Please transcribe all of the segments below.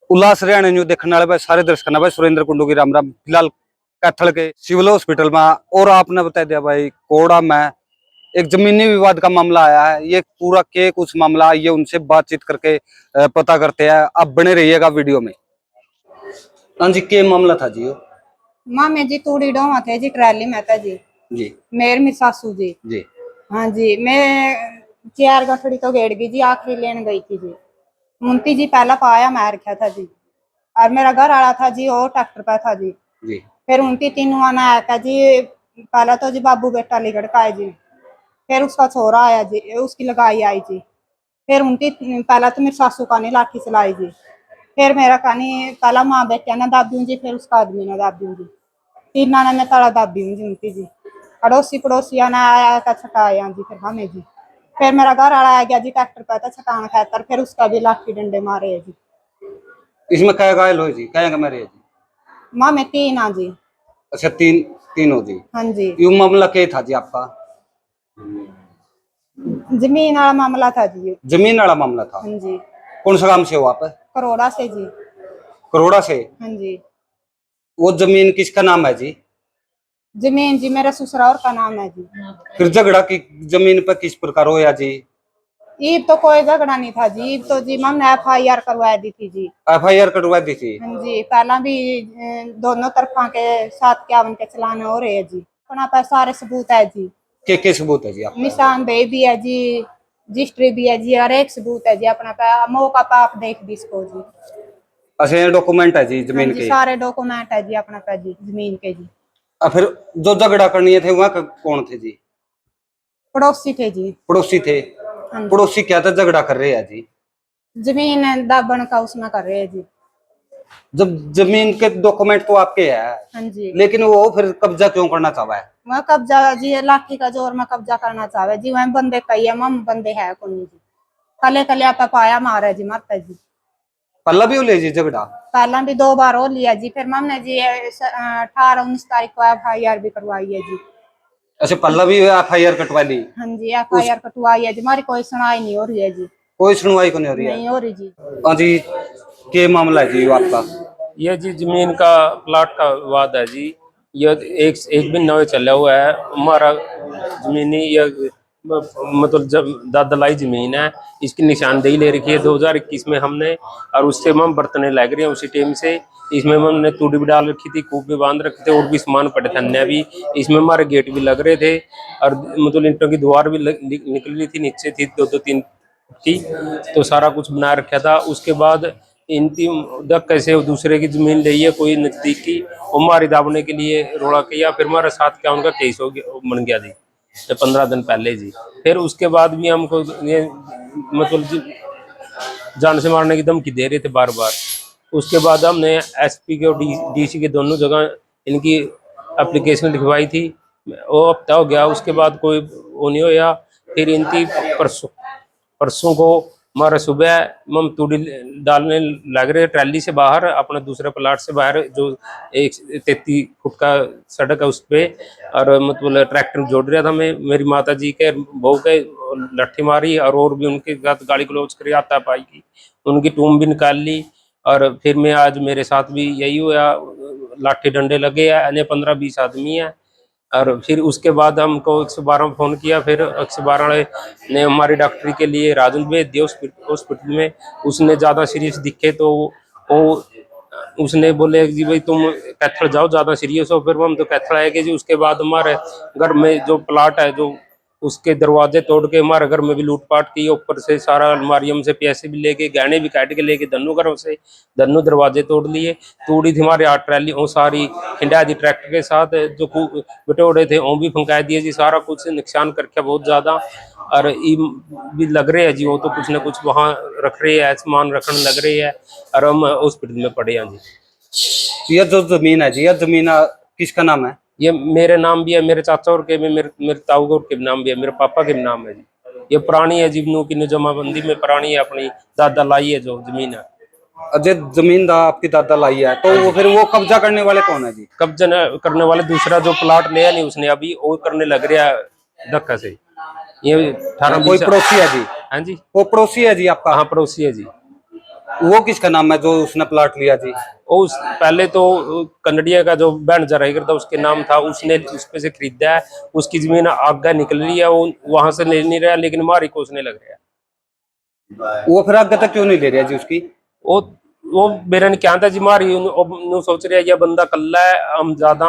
उल्लास Haryana news देखने वाले भाई सारे दर्शक भाई सुरेंद्र कुंडू की राम राम। फिलहाल कैथल के सिविल हॉस्पिटल में और आपने बता दिया भाई कोड़ा में एक जमीनी विवाद का मामला आया है। ये पूरा के कुछ मामला ये उनसे बातचीत करके पता करते हैं। आप बने रहिएगा वीडियो में। हाँ जी, के मामला था जी? माँ मैं जी तूड़ी डोवा थे जी ट्रैली में था जी मेरी सासू जी। हाँ जी मैं 4 गठड़ी तो गेड़ गई जी, आखिरी लेने गई थी जी। मुंती जी पहला पाया मैं रखा था जी, और मेरा घर आया था जी वो ट्रैक्टर पे था जी। फिर उनकी 3 आना आया था जी। पहला तो जी बाबू बेटा लिगड़ का है जी, फिर उसका छोरा आया जी, उसकी लगाई आई जी। फिर उनकी पहला तो मेरी सासू का नहीं लाठी चलाई जी। फिर मेरा कानी पहला माँ बेटिया ने दाबी जी, फिर उसका आदमी ने दाबी जी। 3 ने मैं तड़ा दाबी हूँ जी उनकी जी। अड़ोसी पड़ोसिया ने आया का छटाया जी। फिर हमें जी फिर मेरा घर वाला आ गया जी ट्रैक्टर पे था छटान खातर, फिर उसका भी लाठी डंडे मारे है जी। इसमें क्या घायल हो जी? क्या मरे जी? माँ में 3 आ जी। अच्छा, तीन हो जी। हाँ जी ये मामला क्या था जी आपका? जमीन वाला मामला था जी। जमीन वाला मामला था? हाँ जी। कौन सा काम से हो आप? करोड़ा से जी। करोड़ा से? हाँ जी। वो जमीन किसका नाम है जी? जमीन जी मेरा ससुराल का नाम है जी। फिर झगड़ा की जमीन पर किस प्रकार होया जी? ईब तो कोई झगड़ा नहीं था जी। ईब तो जी हमने FIR करवा दी थी जी। FIR कटवा दी थी? हाँ जी पहला भी दोनों तरफा के 751 के चलाने हो रहे हैं जी। अपना पास सारे सबूत है जी। के सबूत है जी आपका? निशानदेही भी है जी, रजिस्ट्री भी है जी, हर एक सबूत है जी। अपना मौका पे आप देख दी इसको जी। अच्छा, ये डॉक्यूमेंट है जी जमीन जी के? सारे डॉक्यूमेंट है जी अपना पे जी जमीन के जी। फिर जो झगड़ा करनी थे वहां कौन थे जी? पड़ोसी थे जी। पड़ोसी थे? हाँ जी। पड़ोसी क्या था झगड़ा कर रहे हैं जी? जमीन दाबन का उसमें कर रहे हैं जी। जब जमीन के डॉक्यूमेंट तो आपके है, हाँ जी लेकिन वो फिर कब्जा क्यों करना चाह रहा है? वह कब्जा जी लाठी का जोर में कब्जा करना चाहे जी। वह बंदे कही है मम बंदे है कौन जी। कले कले आप पाया मारे जी मारता जी। पल्ला भी हो ले जी झगड़ा? पहला भी 2 बार हो लिया जी। फिर हमने जी 18-19 तारीख को FIR भी करवाई है जी। अच्छा, पल्ला भी FIR कटवा ली? हाँ जी FIR कटवाई है जी। हमारी कोई सुनाई नहीं हो रही है जी। कोई सुनवाई को नहीं हो रही है? नहीं हो रही जी। हाँ जी, के मामला है जी वो आपका? यह जी जमीन का प्लाट का विवाद है जी। यह एक भी नवे चला हुआ है हमारा जमीनी। यह मतलब दादलाई जमीन है, इसकी निशानदेही ले रखी है 2021 में हमने, और उससे हम बर्तने लग रहे हैं उसी टाइम से। इसमें हमने तूड़ी भी डाल रखी थी, कूप भी बांध रखे थे, और भी सामान पड़े थे अन्य भी। इसमें हमारे गेट भी लग रहे थे, और मतलब ईंटों की दीवार भी निकली थी, नीचे थी 2-3 की, तो सारा कुछ बना रखा था। उसके बाद इनती कैसे दूसरे की जमीन ली है कोई नजदीकी, हमारी दाबने के लिए रोड़ा किया। फिर हमारे साथ क्या उनका केस हो गया, बन गया जी 15 दिन पहले जी। फिर उसके बाद भी हमको ये मतलब जान से मारने की धमकी दे रहे थे बार बार। उसके बाद हमने SP के और DC के दोनों जगह इनकी एप्लीकेशन लिखवाई थी। वो हफ्ता हो गया, उसके बाद कोई वो नहीं होया। फिर इनकी परसों को हमारा सुबह हम तूड़ी डालने लग रहे ट्रैली से बाहर, अपने दूसरे प्लाट से बाहर, जो 33 फुट का सड़क है उस पे, और मतलब ट्रैक्टर जोड़ रहा था मैं। मेरी माता जी के बहू के लट्ठी मारी, और भी उनके साथ गाली गलौज कर आता पाई की, उनकी टूम भी निकाल ली। और फिर मैं आज मेरे साथ भी यही हुआ, लाठी डंडे लगे हैं, अन्य 15-20 आदमी है। और फिर उसके बाद हमको 112 में फ़ोन किया। फिर 112 वाले ने हमारी डॉक्टरी के लिए राजन भेज दिया हॉस्पिटल में। उसने ज़्यादा सीरियस दिखे तो वो उसने बोले कि भाई तुम कैथल जाओ, ज़्यादा सीरियस हो। फिर हम तो कैथल आएंगे जी। उसके बाद हमारे घर में जो प्लाट है, जो उसके दरवाजे तोड़ के हमारे घर में भी लूटपाट की, ऊपर से सारा अलमारियों से पैसे भी लेके, गहने भी काट के लेके, धनों घरों से धनों दरवाजे तोड़ लिए। तोड़ी थी हमारे 8 ट्रैली वो सारी खिंडा दी ट्रैक्टर के साथ, जो बटोड़े थे वो भी फंका दिए जी। सारा कुछ नुकसान करके बहुत ज्यादा। और भी लग रहे हैं जी, वो तो कुछ ना कुछ वहाँ रख रहे हैं, सामान रखने लग रहे हैं, और हम हॉस्पिटल में पड़े हैं जी। यह जो जमीन है जी, यह जमीन किसका नाम है? ये मेरे नाम भी है, मेरे चाचा और के भी, मेरे ताऊ और के भी नाम भी है, मेरे पापा के भी नाम है जी। ये पुरानी है जीवनों की जमाबंदी में पुरानी है, अपनी दादा लाई है जो जमीन है। अजय जमीन दा आपकी दादा लाई है, तो वो फिर वो कब्जा करने वाले कौन है जी? कब्जा करने वाले दूसरा जो प्लाट लिया नहीं उसने, अभी वो करने लग रहा है धक्का से। ये 18-20 कोई पड़ोसी है जी? हाँ जी, वो पड़ोसी है जी आपका? हाँ पड़ोसी है जी। वो किसका नाम है जो उसने प्लाट लिया जी? उस पहले तो कन्नडिया का जो बैंड जराईगर था उसके नाम था, उसने उस पे से खरीदा है। उसकी जमीन आगे निकल रही है, वो वहां से ले नहीं रहा, लेकिन हमारी को उसने लग रहा है। वो फिर आगे तक क्यों नहीं ले रहा जी उसकी? वो वो मेरे ने क्या था जी, मारी सोच रहा है ये बंदा कल्ला है, हम ज्यादा,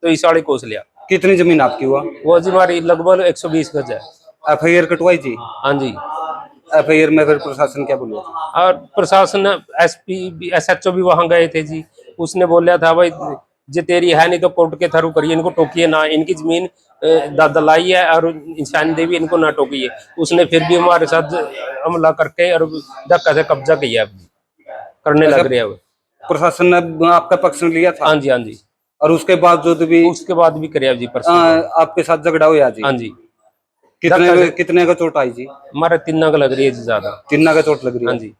तो इस वाले कोस लिया। कितनी जमीन आपकी हुआ? वो जी हमारी लगभग 120 गज है। FIR कटवाई जी? हाँ जी। FIR में फिर प्रशासन क्या बोला? और प्रशासन SP SHO भी वहां गए थे जी। उसने बोला था भाई जे तेरी है नहीं तो कोर्ट के थ्रू करिए, इनको टोकिए ना, इनकी जमीन दलाई है और इंसान देवी, इनको ना टोकिए। उसने फिर भी हमारे साथ हमला करके और धक्का से कब्जा किया करने लग रहा है वो। प्रशासन ने आपका पक्ष लिया था? हाँ जी, हाँ जी। और उसके बावजूद भी करिया जी प्रशासन। आपके साथ झगड़ा हुआ जी? हाँ जी। कितने का चोट आई जी? हमारे 3 का लग रही है जी ज्यादा। 3 का चोट लग रही है? हाँ जी।